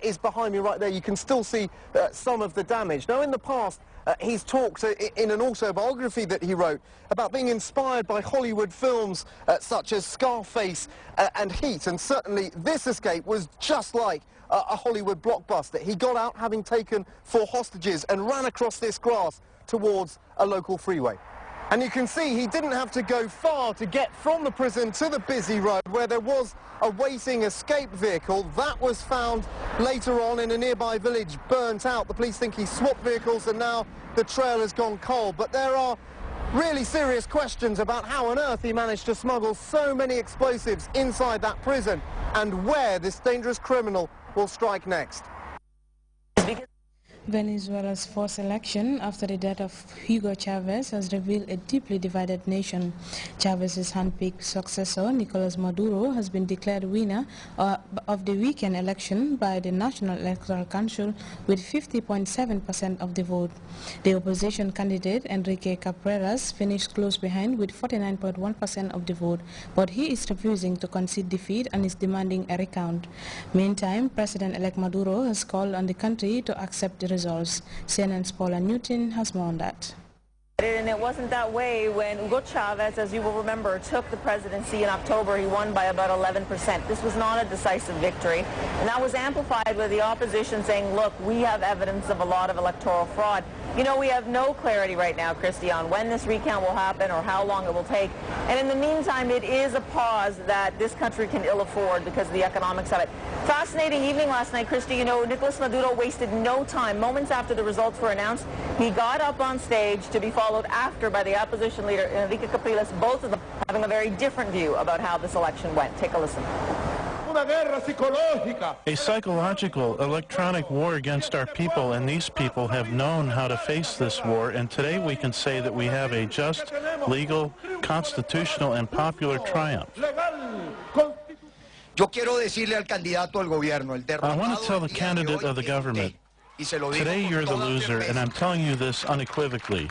is behind me right there. You can still see some of the damage. Now, in the past, he's talked in an autobiography that he wrote about being inspired by Hollywood films such as Scarface and Heat, and certainly this escape was just like a Hollywood blockbuster. He got out having taken 4 hostages and ran across this grass towards a local freeway. And you can see he didn't have to go far to get from the prison to the busy road where there was a waiting escape vehicle. That was found later on in a nearby village, burnt out. The police think he swapped vehicles and now the trail has gone cold. But there are really serious questions about how on earth he managed to smuggle so many explosives inside that prison and where this dangerous criminal will strike next. Venezuela's forced election after the death of Hugo Chavez has revealed a deeply divided nation. Chavez's handpicked successor, Nicolas Maduro, has been declared winner of the weekend election by the National Electoral Council with 50.7% of the vote. The opposition candidate, Enrique Capreras, finished close behind with 49.1% of the vote, but he is refusing to concede defeat and is demanding a recount. Meantime, President-elect Maduro has called on the country to accept the results. CNN's Paula Newton has more on that. And it wasn't that way when Hugo Chavez, as you will remember, took the presidency in October. He won by about 11%. This was not a decisive victory. And that was amplified with the opposition saying, look, we have evidence of a lot of electoral fraud. You know, we have no clarity right now, Christy, on when this recount will happen or how long it will take. And in the meantime, it is a pause that this country can ill afford because of the economics of it. Fascinating evening last night, Christy. You know, Nicolas Maduro wasted no time. Moments after the results were announced, he got up on stage to be followed after by the opposition leader, Enrique Capriles, both of them having a very different view about how this election went. Take a listen. A psychological, electronic war against our people, and these people have known how to face this war, and today we can say that we have a just, legal, constitutional, and popular triumph. I want to tell the candidate of the government, today you're the loser, and I'm telling you this unequivocally.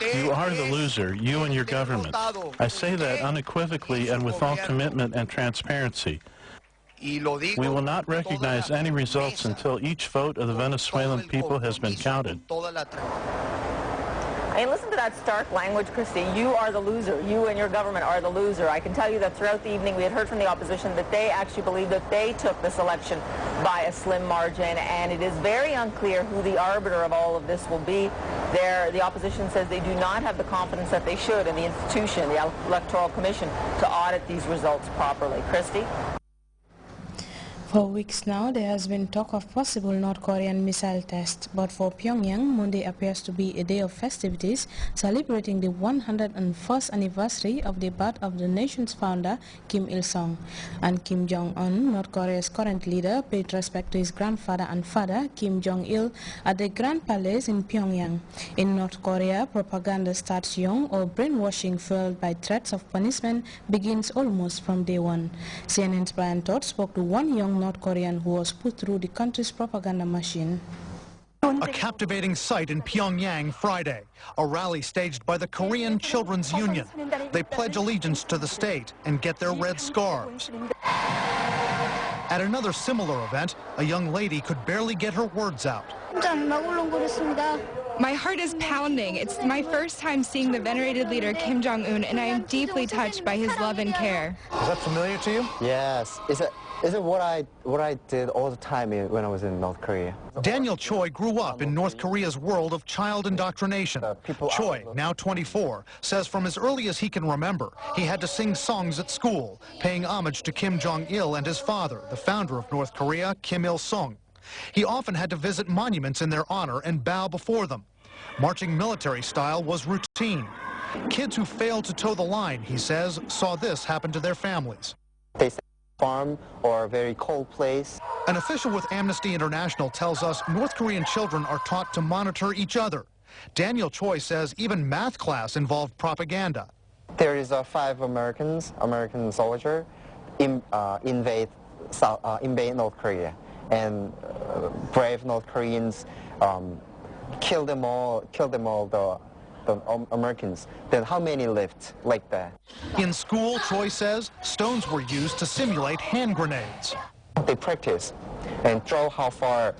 You are the loser, you and your government. I say that unequivocally and with all commitment and transparency. We will not recognize any results until each vote of the Venezuelan people has been counted. I mean, listen to that stark language, Christy. You are the loser. You and your government are the loser. I can tell you that throughout the evening we had heard from the opposition that they actually believe that they took this election by a slim margin, and it is very unclear who the arbiter of all of this will be. The opposition says they do not have the confidence that they should in the institution, the Electoral Commission, to audit these results properly. Christy? For weeks now, there has been talk of possible North Korean missile tests, but for Pyongyang, Monday appears to be a day of festivities celebrating the 101st anniversary of the birth of the nation's founder, Kim Il-sung. And Kim Jong-un, North Korea's current leader, paid respect to his grandfather and father, Kim Jong-il, at the Grand Palace in Pyongyang. In North Korea, propaganda starts young, or brainwashing fueled by threats of punishment begins almost from day one. CNN's Brian Todd spoke to one young North Korean who was put through the country's propaganda machine. A captivating sight in Pyongyang Friday, a rally staged by the Korean Children's Union. They pledge allegiance to the state and get their red scarves. At another similar event, a young lady could barely get her words out. My heart is pounding. It's my first time seeing the venerated leader Kim Jong-un, and I am deeply touched by his love and care. Is that familiar to you? Yes. Is it what I did all the time when I was in North Korea? Daniel Choi grew up in North Korea's world of child indoctrination. Choi, now 24, says from as early as he can remember, he had to sing songs at school, paying homage to Kim Jong-il and his father, the founder of North Korea, Kim Il-sung. He often had to visit monuments in their honor and bow before them. Marching military style was routine. Kids who failed to toe the line, he says, saw this happen to their families. They say farm or a very cold place. An official with Amnesty International tells us North Korean children are taught to monitor each other. Daniel Choi says even math class involved propaganda. There is 5 American soldiers invade North Korea, and brave North Koreans kill them all the Americans. Then how many lived like that? In school, Choi says, stones were used to simulate hand grenades. They practice and throw how far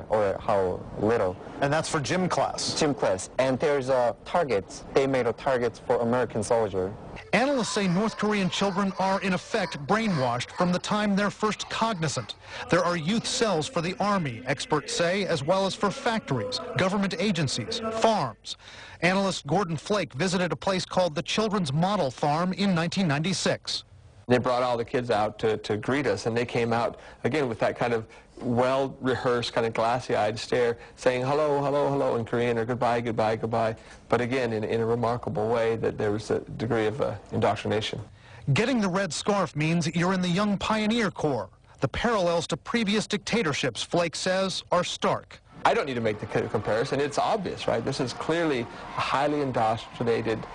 or how little. And that's for gym class. Gym class. And there's targets. They made a target for American soldier. Analysts say North Korean children are, in effect, brainwashed from the time they're first cognizant. There are youth cells for the army, experts say, as well as for factories, government agencies, farms. Analyst Gordon Flake visited a place called the Children's Model Farm in 1996. They brought all the kids out to greet us, and they came out, again, with that kind of well-rehearsed, kind of glassy-eyed stare, saying hello, hello, hello in Korean, or goodbye, goodbye, goodbye, but again, in a remarkable way that there was a degree of indoctrination. Getting the red scarf means you're in the Young Pioneer Corps. The parallels to previous dictatorships, Flake says, are stark. I don't need to make the comparison. It's obvious, right? This is clearly a highly indoctrinated,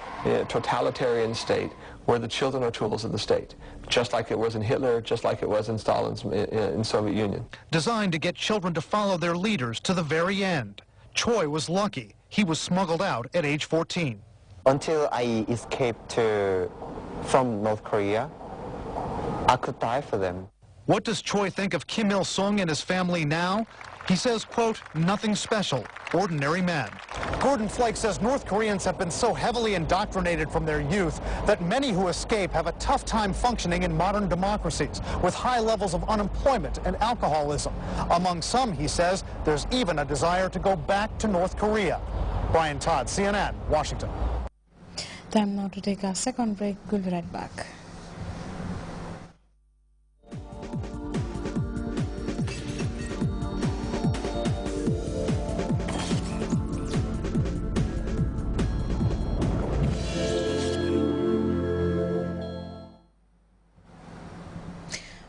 totalitarian state where the children are tools of the state, just like it was in Hitler, just like it was in Stalin's in Soviet Union. Designed to get children to follow their leaders to the very end. Choi was lucky. He was smuggled out at age 14. Until I escaped from North Korea, I could die for them. What does Choi think of Kim Il-sung and his family now? He says, quote, nothing special, ordinary men. Gordon Flake says North Koreans have been so heavily indoctrinated from their youth that many who escape have a tough time functioning in modern democracies with high levels of unemployment and alcoholism. Among some, he says, there's even a desire to go back to North Korea. Brian Todd, CNN, Washington. Time now to take a second break. We'll be right back.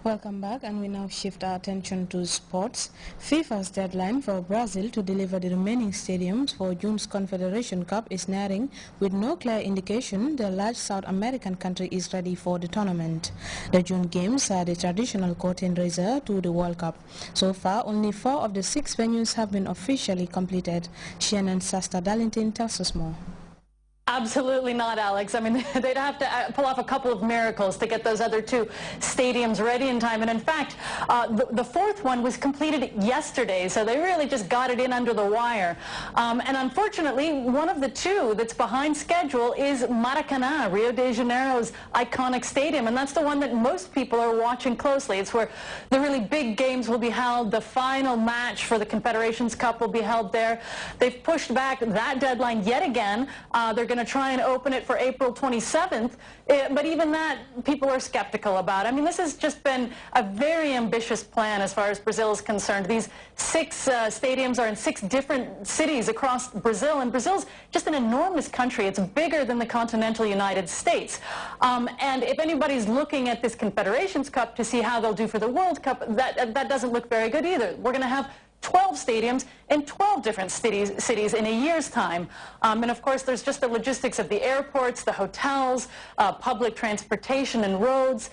Welcome back, and we now shift our attention to sports. FIFA's deadline for Brazil to deliver the remaining stadiums for June's Confederation Cup is nearing, with no clear indication the large South American country is ready for the tournament. The June games are the traditional curtain raiser to the World Cup. So far, only 4 of the 6 venues have been officially completed. Shannon Sasta-Darlington tells us more. Absolutely not, Alex. I mean, they'd have to pull off a couple of miracles to get those other 2 stadiums ready in time. And in fact, the 4th one was completed yesterday, so they really just got it in under the wire. And unfortunately, one of the 2 that's behind schedule is Maracanã, Rio de Janeiro's iconic stadium. And that's the one that most people are watching closely. It's where the really big games will be held. The final match for the Confederations Cup will be held there. They've pushed back that deadline yet again. They're going to try and open it for April 27th, but even that people are skeptical about. I mean, this has just been a very ambitious plan as far as Brazil is concerned. These 6 stadiums are in 6 different cities across Brazil, and Brazil's just an enormous country. It's bigger than the continental United States. And if anybody's looking at this Confederations Cup to see how they'll do for the World Cup, that doesn't look very good either. We're going to have 12 stadiums in 12 different cities in a year's time. And of course, there's just the logistics of the airports, the hotels, public transportation and roads.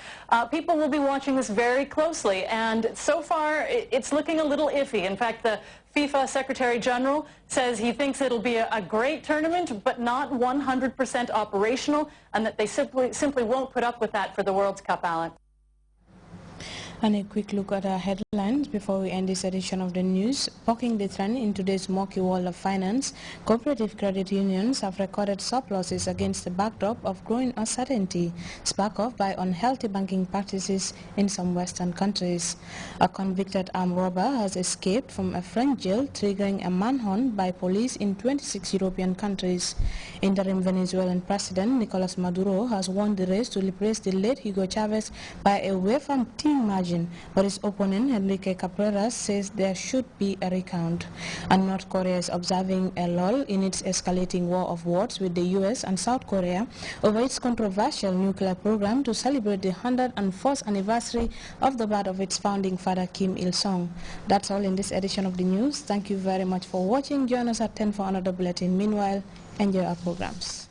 People will be watching this very closely, and so far it's looking a little iffy. In fact, the FIFA Secretary General says he thinks it'll be a great tournament, but not 100% operational, and that they simply won't put up with that for the World Cup, Alex. And a quick look at our headlines before we end this edition of the news. Bucking the trend in today's murky world of finance, cooperative credit unions have recorded surpluses against the backdrop of growing uncertainty, sparked off by unhealthy banking practices in some Western countries. A convicted armed robber has escaped from a French jail, triggering a manhunt by police in 26 European countries. Interim Venezuelan President Nicolas Maduro has won the race to replace the late Hugo Chavez by a wave-team margin, but his opponent Enrique Capriles says there should be a recount. And North Korea is observing a lull in its escalating war of words with the US and South Korea over its controversial nuclear program to celebrate the 104th anniversary of the birth of its founding father Kim Il-sung. That's all in this edition of the news. Thank you very much for watching. Join us at 10 for another bulletin. Meanwhile, enjoy our programs.